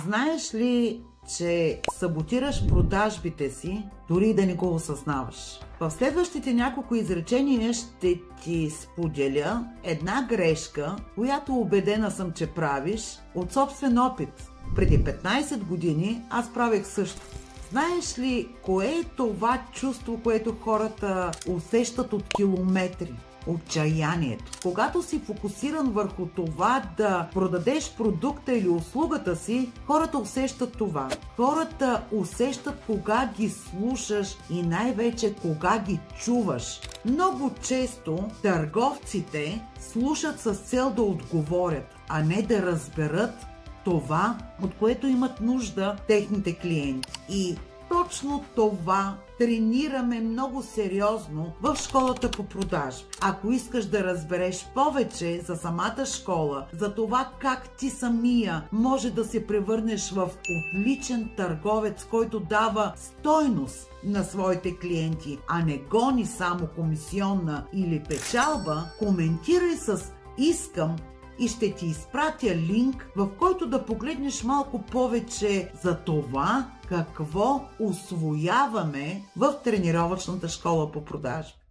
Знаеш ли, че саботираш продажбите си, дори да не го осъзнаваш? В следващите няколко изречения ще ти споделя една грешка, която убедена съм, че правиш от собствен опит. Преди 15 години аз правех също. Знаеш ли, кое е това чувство, което хората усещат от километри? Отчаянието. Когато си фокусиран върху това да продадеш продукта или услугата си, хората усещат това. Хората усещат кога ги слушаш и най-вече кога ги чуваш. Много често търговците слушат с цел да отговорят, а не да разберат това, от което имат нужда техните клиенти. И точно това тренираме много сериозно в школата по продажби. Ако искаш да разбереш повече за самата школа, за това как ти самия може да се превърнеш в отличен търговец, който дава стойност на своите клиенти, а не гони само комисионна или печалба, коментирай с "Искам" и ще ти изпратя линк, в който да погледнеш малко повече за това какво усвояваме в тренировъчната школа по продажби.